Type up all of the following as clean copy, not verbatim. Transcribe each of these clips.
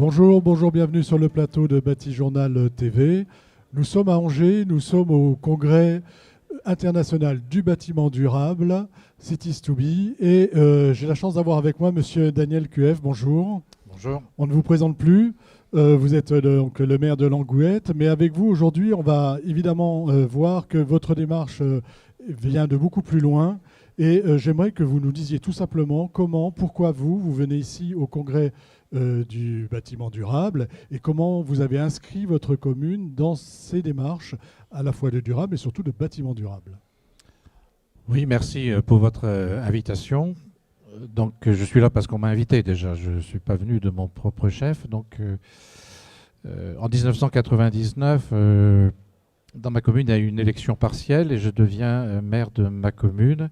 Bonjour, bonjour, bienvenue sur le plateau de Bâti Journal TV. Nous sommes à Angers, nous sommes au congrès international du bâtiment durable, Cities to Be, et j'ai la chance d'avoir avec moi Monsieur Daniel QF. Bonjour. Bonjour. On ne vous présente plus. Vous êtes donc le maire de Langouette, mais avec vous aujourd'hui, on va évidemment voir que votre démarche vient de beaucoup plus loin. Et j'aimerais que vous nous disiez tout simplement comment, pourquoi vous venez ici au congrès du bâtiment durable et comment vous avez inscrit votre commune dans ces démarches à la fois de durable et surtout de bâtiment durable. Oui, merci pour votre invitation. Donc, je suis là parce qu'on m'a invité déjà. Je ne suis pas venu de mon propre chef. Donc, en 1999, dans ma commune, il y a eu une élection partielle et je deviens maire de ma commune.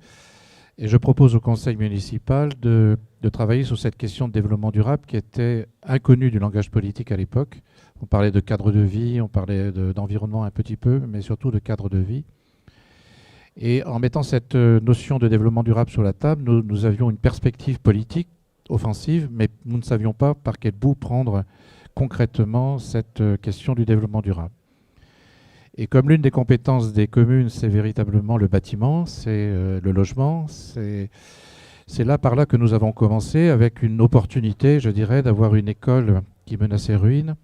Et je propose au conseil municipal de travailler sur cette question de développement durable qui était inconnue du langage politique à l'époque. On parlait de cadre de vie, on parlait d'environnement un petit peu, mais surtout de cadre de vie. Et en mettant cette notion de développement durable sur la table, nous avions une perspective politique offensive, mais nous ne savions pas par quel bout prendre concrètement cette question du développement durable. Et comme l'une des compétences des communes, c'est véritablement le bâtiment, c'est le logement, c'est par là que nous avons commencé avec une opportunité, je dirais, d'avoir une école qui menaçait ruine,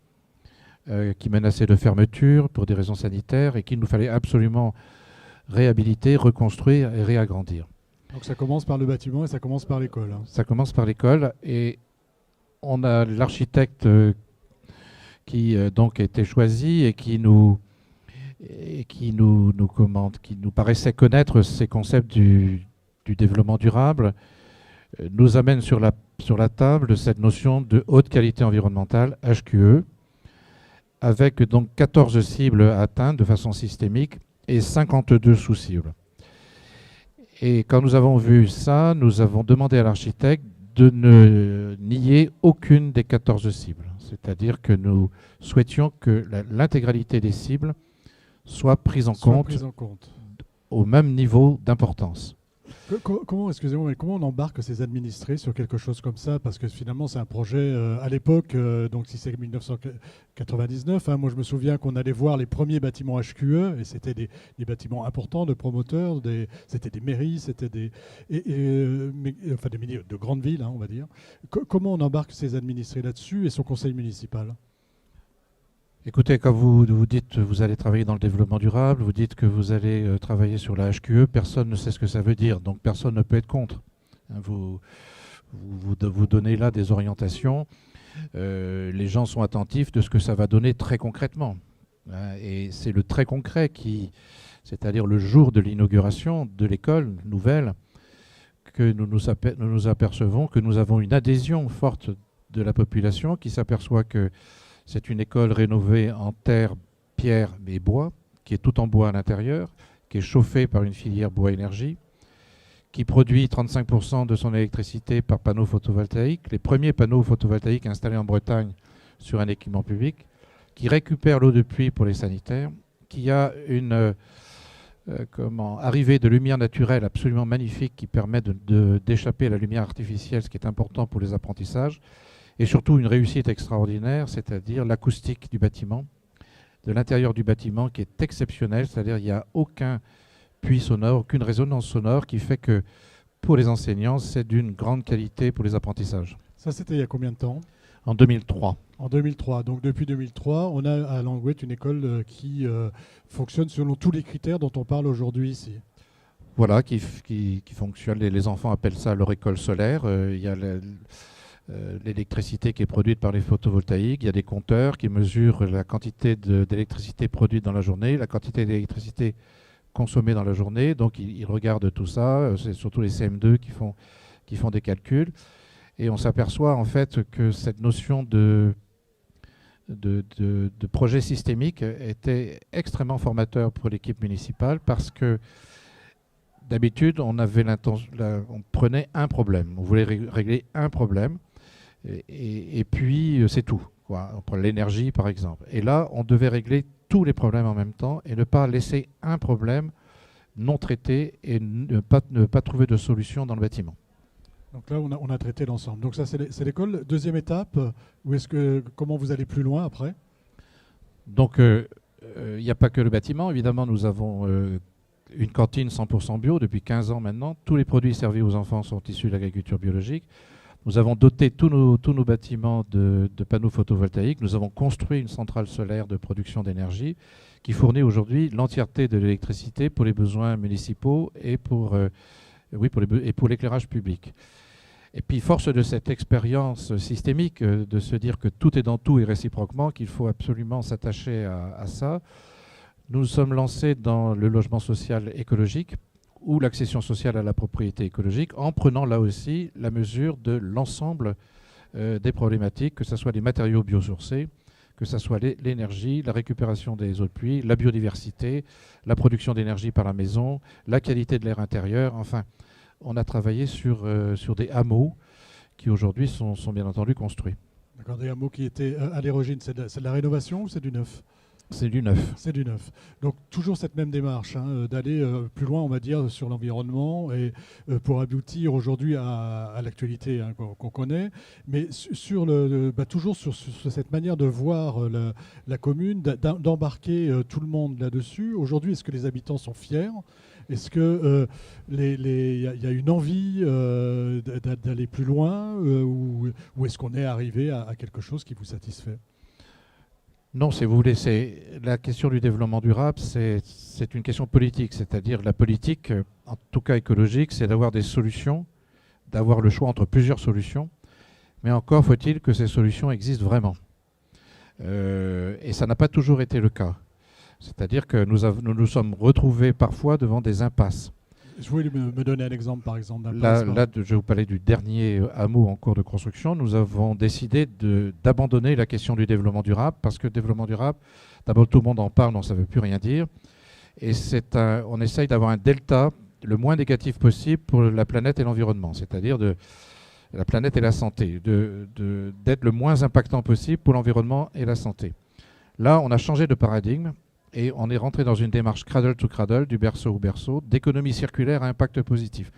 qui menaçait de fermeture pour des raisons sanitaires et qu'il nous fallait absolument réhabiliter, reconstruire et réagrandir. Donc ça commence par le bâtiment et ça commence par l'école. Ça commence par l'école et on a l'architecte qui donc a été choisi et qui nous paraissait connaître ces concepts du développement durable, nous amène sur la table cette notion de haute qualité environnementale, HQE, avec donc 14 cibles à atteindre de façon systémique et 52 sous-cibles. Et quand nous avons vu ça, nous avons demandé à l'architecte de ne nier aucune des 14 cibles. C'est-à-dire que nous souhaitions que l'intégralité des cibles soit prise en compte au même niveau d'importance. Comment, excusez-moi, mais comment on embarque ces administrés sur quelque chose comme ça? Parce que finalement, c'est un projet à l'époque, donc si c'est 1999, moi je me souviens qu'on allait voir les premiers bâtiments HQE, et c'était des bâtiments importants de promoteurs, c'était des mairies, c'était des mairies de grandes villes, on va dire. Comment on embarque ces administrés là-dessus et son conseil municipal? Écoutez, quand vous dites que vous allez travailler dans le développement durable, vous dites que vous allez travailler sur la HQE, personne ne sait ce que ça veut dire, donc personne ne peut être contre. Vous donnez là des orientations, les gens sont attentifs de ce que ça va donner très concrètement. Et c'est le très concret c'est-à-dire le jour de l'inauguration de l'école nouvelle, que nous nous apercevons que nous avons une adhésion forte de la population qui s'aperçoit que c'est une école rénovée en terre, pierre et bois, qui est tout en bois à l'intérieur, qui est chauffée par une filière bois-énergie, qui produit 35% de son électricité par panneaux photovoltaïques, les premiers panneaux photovoltaïques installés en Bretagne sur un équipement public, qui récupère l'eau de pluie pour les sanitaires, qui a une arrivée de lumière naturelle absolument magnifique qui permet d'échapper à la lumière artificielle, ce qui est important pour les apprentissages, et surtout une réussite extraordinaire, c'est-à-dire l'acoustique du bâtiment, de l'intérieur du bâtiment qui est exceptionnel, c'est-à-dire qu'il n'y a aucun puits sonore, aucune résonance sonore qui fait que pour les enseignants, c'est d'une grande qualité pour les apprentissages. Ça, c'était il y a combien de temps? En 2003. En 2003. Donc depuis 2003, on a à Langouette une école qui fonctionne selon tous les critères dont on parle aujourd'hui ici. Voilà, qui fonctionne. Les enfants appellent ça leur école solaire. Il y a l'électricité qui est produite par les photovoltaïques. Il y a des compteurs qui mesurent la quantité d'électricité produite dans la journée, la quantité d'électricité consommée dans la journée. Donc ils regardent tout ça. C'est surtout les CM2 qui font des calculs. Et on s'aperçoit en fait que cette notion de projet systémique était extrêmement formateur pour l'équipe municipale parce que d'habitude, on prenait un problème. On voulait régler un problème. Et puis, c'est tout. On prend l'énergie, par exemple. Et là, on devait régler tous les problèmes en même temps et ne pas laisser un problème non traité et ne pas trouver de solution dans le bâtiment. Donc là, on a traité l'ensemble. Donc ça, c'est l'école. Deuxième étape, comment vous allez plus loin après? Donc, il n'y a pas que le bâtiment. Évidemment, nous avons une cantine 100% bio depuis 15 ans maintenant. Tous les produits servis aux enfants sont issus de l'agriculture biologique. Nous avons doté tous nos bâtiments de panneaux photovoltaïques. Nous avons construit une centrale solaire de production d'énergie qui fournit aujourd'hui l'entièreté de l'électricité pour les besoins municipaux et pour l'éclairage public. Et puis, force de cette expérience systémique, de se dire que tout est dans tout et réciproquement, qu'il faut absolument s'attacher à ça, nous nous sommes lancés dans le logement social écologique ou l'accession sociale à la propriété écologique, en prenant là aussi la mesure de l'ensemble des problématiques, que ce soit les matériaux biosourcés, que ce soit l'énergie, la récupération des eaux de pluie, la biodiversité, la production d'énergie par la maison, la qualité de l'air intérieur. Enfin, on a travaillé sur des hameaux qui aujourd'hui sont bien entendu construits. D'accord, des hameaux qui étaient à l'origine, c'est de la rénovation ou c'est du neuf? C'est du neuf. C'est du neuf. Donc toujours cette même démarche, d'aller plus loin, on va dire, sur l'environnement et pour aboutir aujourd'hui à l'actualité qu'on connaît, mais toujours sur cette manière de voir la commune, d'embarquer tout le monde là-dessus. Aujourd'hui, est-ce que les habitants sont fiers? Est-ce qu'il y a une envie d'aller plus loin ou est-ce qu'on est arrivé à quelque chose qui vous satisfait? Non, si vous voulez, la question du développement durable, c'est une question politique. C'est-à-dire la politique, en tout cas écologique, c'est d'avoir des solutions, d'avoir le choix entre plusieurs solutions. Mais encore faut-il que ces solutions existent vraiment. Et ça n'a pas toujours été le cas. C'est-à-dire que nous nous sommes retrouvés parfois devant des impasses. Je voulais me donner un exemple, par exemple. Là, je vais vous parler du dernier hameau en cours de construction. Nous avons décidé d'abandonner la question du développement durable parce que le développement durable, d'abord tout le monde en parle, ça ne veut plus rien dire. Et on essaye d'avoir un delta le moins négatif possible pour la planète et l'environnement, c'est-à-dire la planète et la santé, d'être le moins impactant possible pour l'environnement et la santé. Là, on a changé de paradigme. Et on est rentré dans une démarche cradle to cradle, du berceau au berceau, d'économie circulaire à impact positif.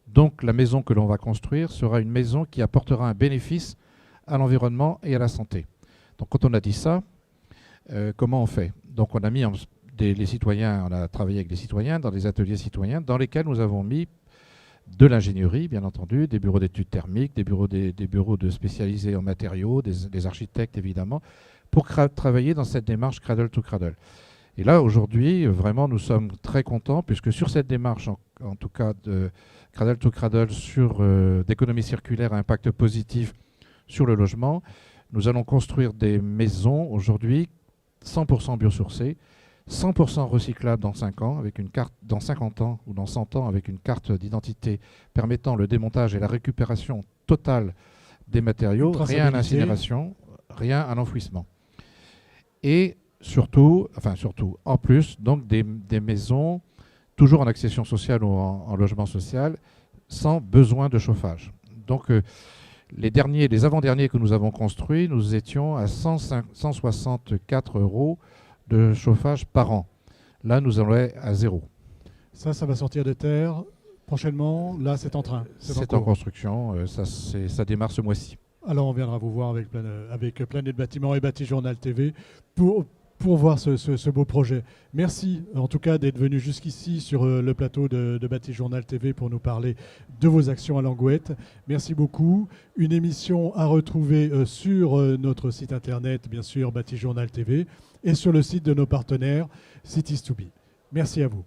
Donc la maison que l'on va construire sera une maison qui apportera un bénéfice à l'environnement et à la santé. Donc quand on a dit ça, comment on fait? Donc on a mis les citoyens, on a travaillé avec les citoyens dans des ateliers citoyens dans lesquels nous avons mis de l'ingénierie, bien entendu, des bureaux d'études thermiques, des bureaux de spécialisés en matériaux, des architectes évidemment, pour travailler dans cette démarche cradle to cradle. Et là, aujourd'hui, vraiment, nous sommes très contents, puisque sur cette démarche, en tout cas de cradle to cradle, d'économie circulaire à impact positif sur le logement, nous allons construire des maisons aujourd'hui 100% biosourcées, 100% recyclables dans 5 ans, avec une carte, dans 50 ans ou dans 100 ans, avec une carte d'identité permettant le démontage et la récupération totale des matériaux, rien à l'incinération, rien à l'enfouissement. Et surtout, en plus, donc des maisons toujours en accession sociale ou en logement social, sans besoin de chauffage. Donc les avant-derniers que nous avons construits, nous étions à 164 € de chauffage par an. Là, nous allons être à 0. Ça va sortir de terre prochainement. Là, c'est en train. C'est en construction. Ça démarre ce mois-ci. Alors, on viendra vous voir avec Planète Bâtiment et Bâti Journal TV pour voir ce beau projet. Merci en tout cas d'être venu jusqu'ici sur le plateau de Bâti Journal TV pour nous parler de vos actions à Langouette. Merci beaucoup. Une émission à retrouver sur notre site internet, bien sûr, Bâti Journal TV, et sur le site de nos partenaires Cities2Be. Merci à vous.